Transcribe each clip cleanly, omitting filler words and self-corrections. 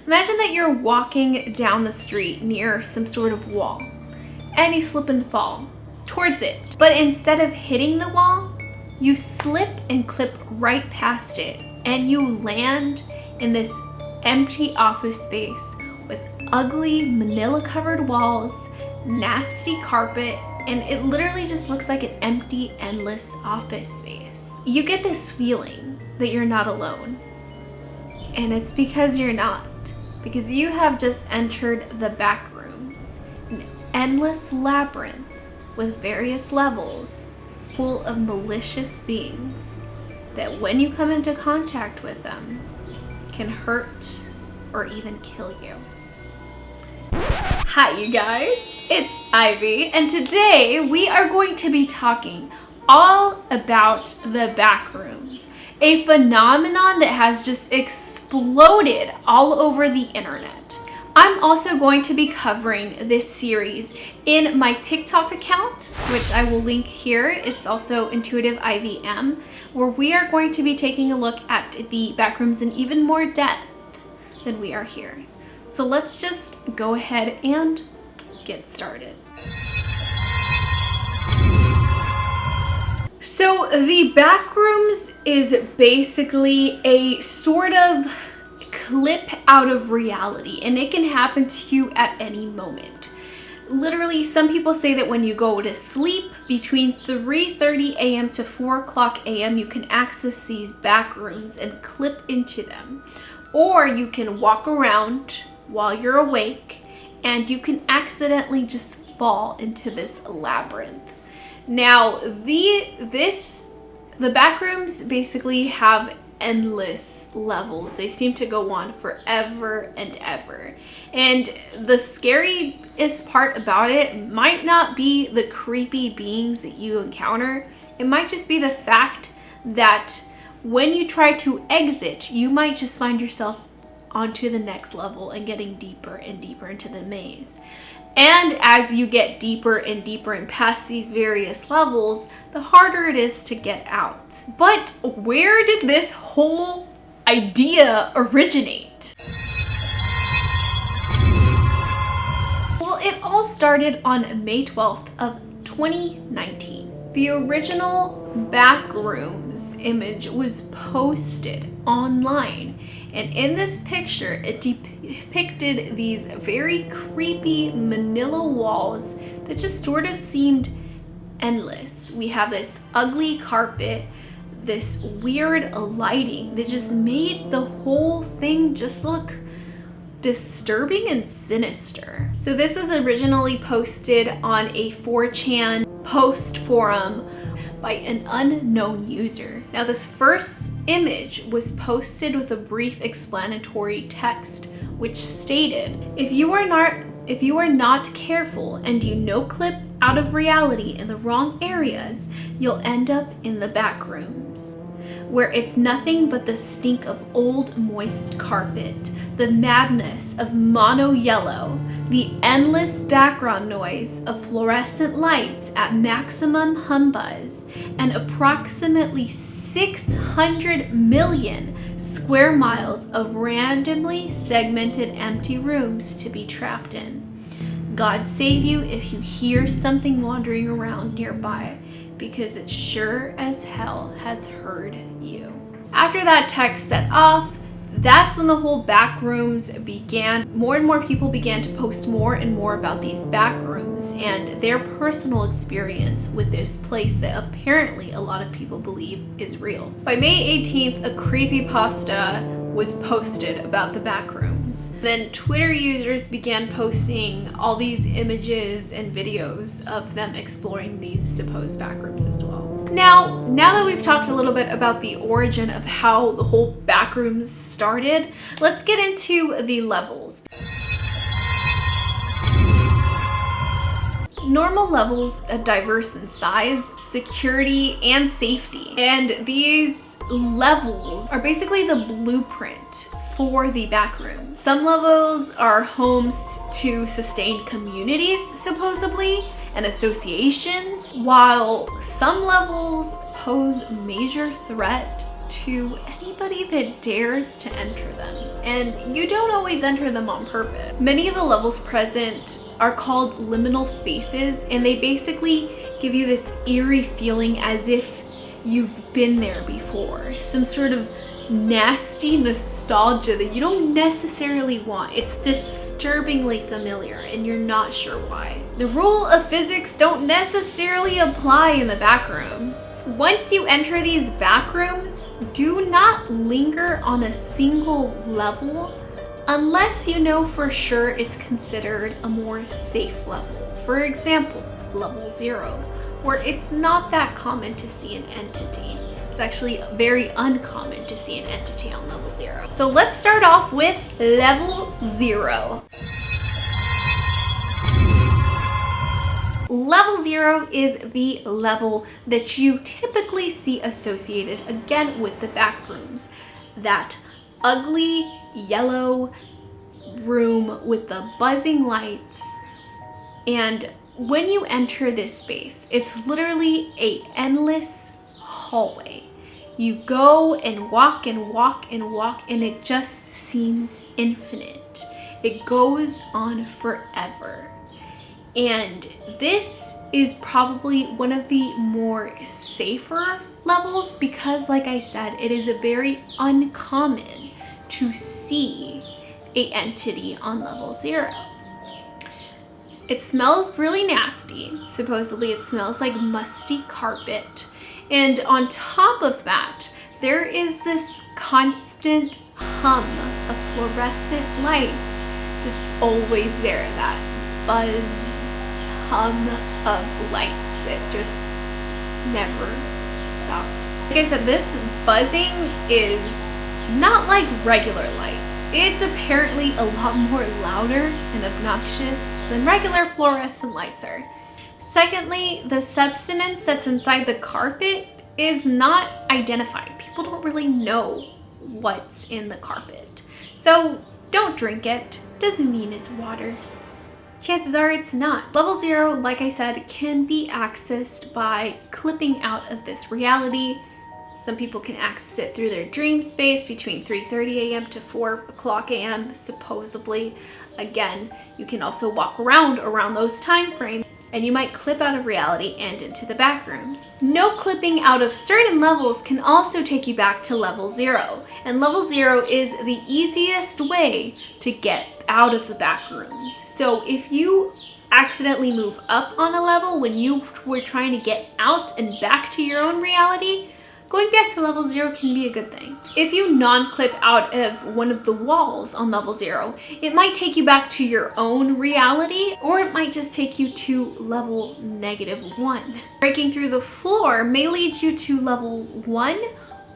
Imagine that you're walking down the street near some sort of wall and you slip and fall towards it. But instead of hitting the wall, you slip and clip right past it and you land in this empty office space with ugly Manila covered walls, nasty carpet, and it literally just looks like an empty, endless office space. You get this feeling that you're not alone. And it's because you're not. Because you have just entered the Backrooms, an endless labyrinth with various levels full of malicious beings that when you come into contact with them can hurt or even kill you. Hi you guys, it's Ivy, and today we are going to be talking all about the Backrooms, a phenomenon that has just exploded all over the internet. I'm also going to be covering this series in my TikTok account, which I will link here. It's also Intuitive IVM, where we are going to be taking a look at the Backrooms in even more depth than we are here. So let's just go ahead and get started. So the Backrooms is basically a sort of clip out of reality, and it can happen to you at any moment. Literally, some people say that when you go to sleep between 3:30 a.m. to 4 o'clock a.m. you can access these Backrooms and clip into them. Or you can walk around while you're awake and you can accidentally just fall into this labyrinth. Now, the Backrooms basically have endless levels. They seem to go on forever and ever. And the scariest part about it might not be the creepy beings that you encounter. It might just be the fact that when you try to exit, you might just find yourself onto the next level and getting deeper and deeper into the maze. And as you get deeper and deeper and past these various levels, the harder it is to get out. But where did this whole idea originate? Well, it all started on May 12th of 2019. The original Backrooms image was posted online, and in this picture it depicted these very creepy Manila walls that just sort of seemed endless. We have this ugly carpet, this weird lighting that just made the whole thing just look disturbing and sinister. So this was originally posted on a 4chan post forum by an unknown user. Now, this first image was posted with a brief explanatory text which stated, if you are not careful and you no clip out of reality in the wrong areas, you'll end up in the Backrooms, where it's nothing but the stink of old moist carpet, the madness of mono yellow, the endless background noise of fluorescent lights at maximum humbuzz, and approximately 600 million square miles of randomly segmented empty rooms to be trapped in. God save you if you hear something wandering around nearby, because it sure as hell has heard you. After that text set off, that's when the whole Backrooms began. More and more people began to post more and more about these Backrooms and their personal experience with this place that apparently a lot of people believe is real. By May 18th, a creepypasta was posted about the Backrooms. Then Twitter users began posting all these images and videos of them exploring these supposed Backrooms as well. Now that we've talked a little bit about the origin of how the whole Backrooms started, let's get into the levels. Normal levels are diverse in size, security, and safety. And these levels are basically the blueprint for the Backrooms. Some levels are homes to sustained communities, supposedly, and associations, while some levels pose major threat to anybody that dares to enter them. And you don't always enter them on purpose. Many of the levels present are called liminal spaces, and they basically give you this eerie feeling as if you've been there before. Some sort of nasty nostalgia that you don't necessarily want. It's disturbingly familiar and you're not sure why. The rule of physics don't necessarily apply in the backrooms. Once you enter these backrooms, do not linger on a single level unless you know for sure it's considered a more safe level. For example, level 0, where it's not that common to see an entity. It's actually very uncommon to see an entity on level 0. So let's start off with level 0. Level 0 is the level that you typically see associated again with the backrooms. That ugly yellow room with the buzzing lights. And when you enter this space, it's literally an endless hallway. You go and walk and walk and walk, and it just seems infinite. It goes on forever. And this is probably one of the more safer levels because, like I said, it is very uncommon to see an entity on level 0. It smells really nasty. Supposedly it smells like musty carpet. And on top of that, there is this constant hum of fluorescent lights just always there. That buzz hum of lights that just never stops. Like I said, this buzzing is not like regular lights. It's apparently a lot more louder and obnoxious than regular fluorescent lights are. Secondly, the substance that's inside the carpet is not identified. People don't really know what's in the carpet. So don't drink it. Doesn't mean it's water. Chances are it's not. Level 0, like I said, can be accessed by clipping out of this reality. Some people can access it through their dream space between 3:30 a.m. to 4 o'clock a.m. supposedly. Again, you can also walk around those time frames, and you might clip out of reality and into the backrooms. No clipping out of certain levels can also take you back to level 0. And level 0 is the easiest way to get out of the backrooms. So if you accidentally move up on a level when you were trying to get out and back to your own reality, going back to level 0 can be a good thing. If you non-clip out of one of the walls on level 0, it might take you back to your own reality, or it might just take you to level -1. Breaking through the floor may lead you to level 1,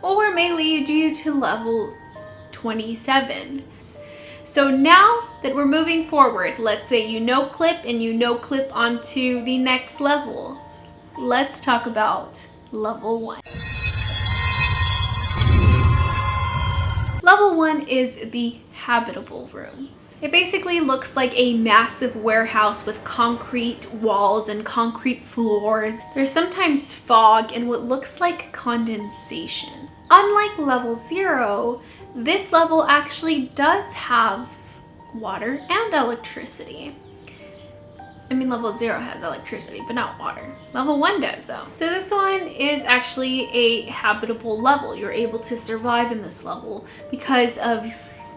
or may lead you to level 27. So now that we're moving forward, let's say you no-clip and you no-clip onto the next level. Let's talk about level 1. Level 1 is the habitable rooms. It basically looks like a massive warehouse with concrete walls and concrete floors. There's sometimes fog and what looks like condensation. Unlike level 0, this level actually does have water and electricity. I mean, level 0 has electricity, but not water. Level 1 does though. So this one is actually a habitable level. You're able to survive in this level because of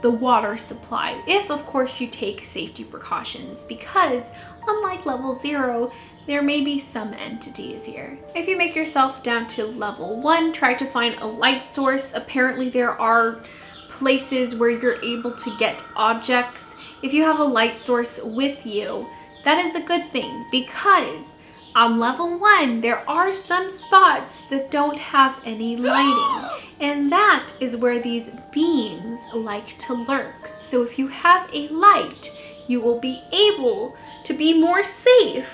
the water supply. If, of course, you take safety precautions, because unlike level 0, there may be some entities here. If you make yourself down to level 1, try to find a light source. Apparently there are places where you're able to get objects. If you have a light source with you, that is a good thing, because on level 1, there are some spots that don't have any lighting, and that is where these beings like to lurk. So if you have a light, you will be able to be more safe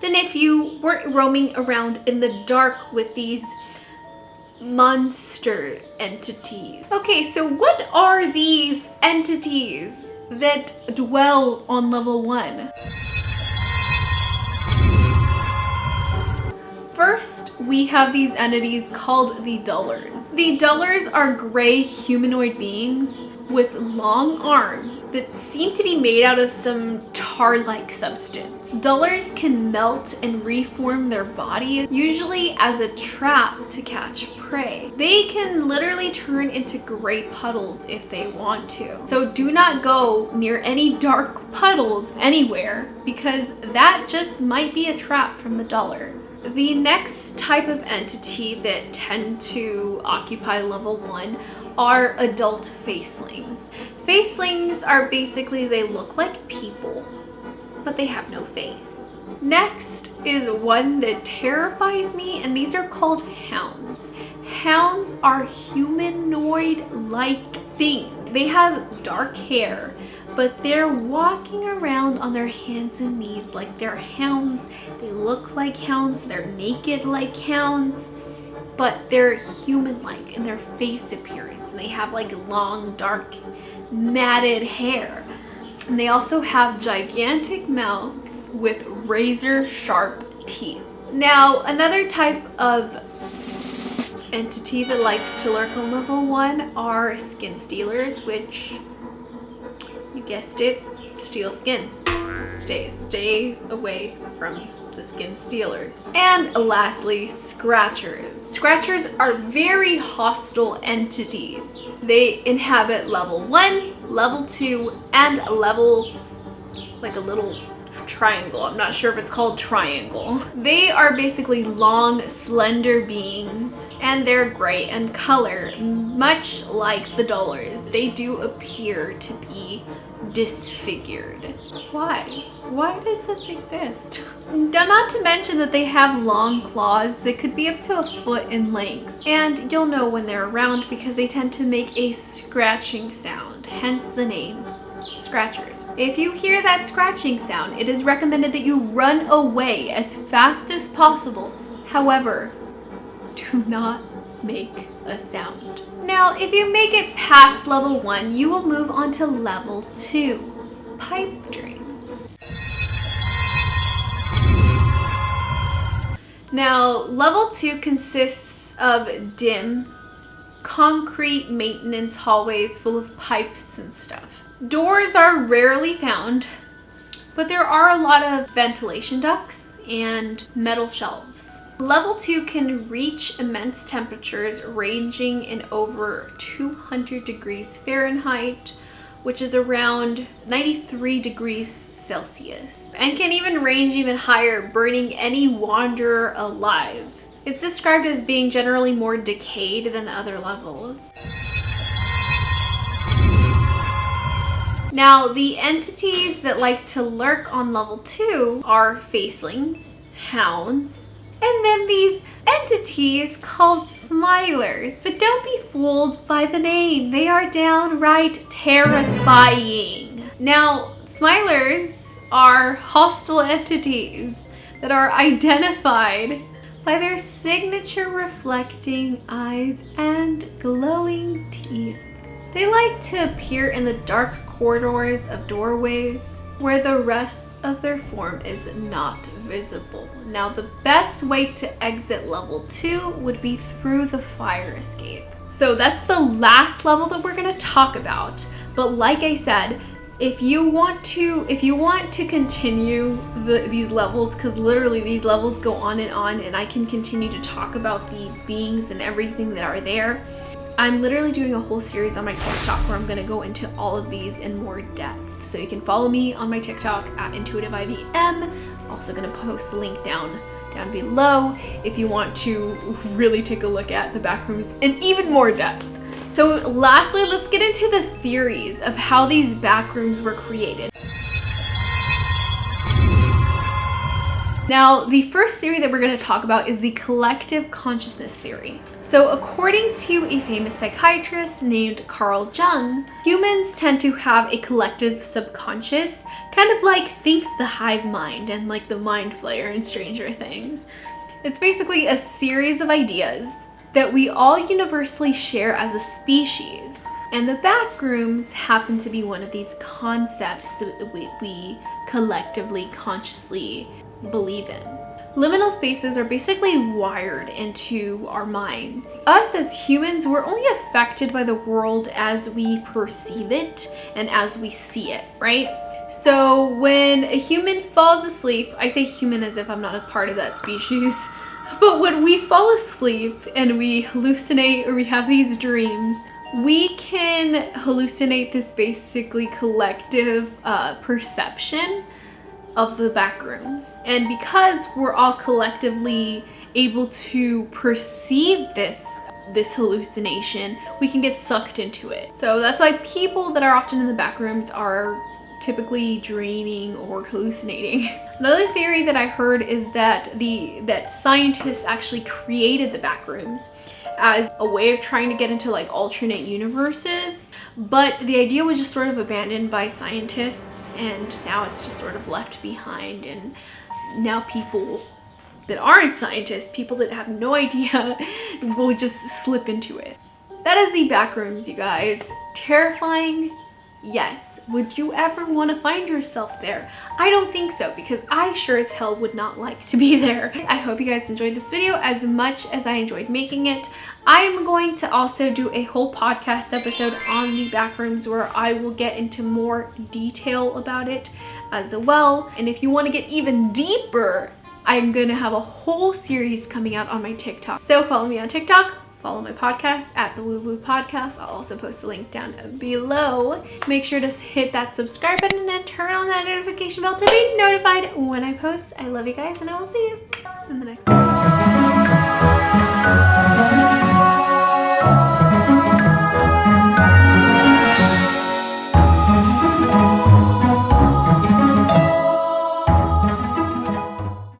than if you were roaming around in the dark with these monster entities. Okay, so what are these entities that dwell on level 1? first, we have these entities called the dullers. The dullers are gray humanoid beings with long arms that seem to be made out of some tar-like substance. Dullers can melt and reform their body, usually as a trap to catch prey. They can literally turn into gray puddles if they want to. So do not go near any dark puddles anywhere, because that just might be a trap from the duller. The next type of entity that tend to occupy level 1 are adult facelings. Facelings are basically, they look like people, but they have no face. Next is one that terrifies me, and these are called hounds. Hounds are humanoid-like things. They have dark hair, but they're walking around on their hands and knees like they're hounds. They look like hounds, they're naked like hounds, but they're human-like in their face appearance. And they have like long, dark, matted hair. And they also have gigantic mouths with razor-sharp teeth. Now, another type of entity that likes to lurk on level 1 are skin stealers, which, you guessed it, steal skin. Stay away from the skin stealers. And lastly, scratchers. Scratchers are very hostile entities. They inhabit level 1, level 2, and level, like a little triangle. I'm not sure if it's called triangle. They are basically long, slender beings, and they're gray in color, much like the dullers. They do appear to be disfigured. Why? Why does this exist? Not to mention that they have long claws that could be up to a foot in length. And you'll know when they're around because they tend to make a scratching sound, hence the name scratchers. If you hear that scratching sound, it is recommended that you run away as fast as possible. However, do not make a sound. Now, if you make it past level 1, you will move on to level 2, pipe dreams. Now, level 2 consists of dim, concrete maintenance hallways full of pipes and stuff. Doors are rarely found, but there are a lot of ventilation ducts and metal shelves. Level 2 can reach immense temperatures ranging in over 200 degrees Fahrenheit, which is around 93 degrees Celsius, and can even range even higher, burning any wanderer alive. It's described as being generally more decayed than other levels. Now, the entities that like to lurk on level 2 are facelings, hounds, and then these entities called smilers. But don't be fooled by the name. They are downright terrifying. Now, smilers are hostile entities that are identified by their signature reflecting eyes and glowing teeth. They like to appear in the dark corridors of doorways where the rest of their form is not visible. Now, the best way to exit level 2 would be through the fire escape. So that's the last level that we're gonna talk about. But like I said, if you want to continue these levels, because literally these levels go on, and I can continue to talk about the beings and everything that are there. I'm literally doing a whole series on my TikTok where I'm gonna go into all of these in more depth. So you can follow me on my TikTok at IntuitiveIVM. Also gonna post a link down below if you want to really take a look at the backrooms in even more depth. So lastly, let's get into the theories of how these backrooms were created. Now, the first theory that we're going to talk about is the collective consciousness theory. So according to a famous psychiatrist named Carl Jung, humans tend to have a collective subconscious, kind of like think the hive mind and like the mind flayer in Stranger Things. It's basically a series of ideas that we all universally share as a species. And the backrooms happen to be one of these concepts that we collectively, consciously believe in. Liminal spaces are basically wired into our minds. Us as humans, we're only affected by the world as we perceive it and as we see it, right? So when a human falls asleep, I say human as if I'm not a part of that species, but when we fall asleep and we hallucinate or we have these dreams, we can hallucinate this basically collective perception of the backrooms. And because we're all collectively able to perceive this hallucination, we can get sucked into it. So that's why people that are often in the backrooms are typically dreaming or hallucinating. Another theory that I heard is that scientists actually created the backrooms as a way of trying to get into like alternate universes, but the idea was just sort of abandoned by scientists, and now it's just sort of left behind, and now people that aren't scientists, people that have no idea, will just slip into it. That is the backrooms, you guys. Terrifying? Yes. Would you ever want to find yourself there? I don't think so, because I sure as hell would not like to be there. I hope you guys enjoyed this video as much as I enjoyed making it. I am going to also do a whole podcast episode on the backrooms where I will get into more detail about it as well. And if you want to get even deeper, I'm going to have a whole series coming out on my TikTok. So follow me on TikTok. Follow my podcast at the Woo Woo Podcast. I'll also post a link down below. Make sure to hit that subscribe button and turn on that notification bell to be notified when I post. I love you guys, and I will see you in the next one.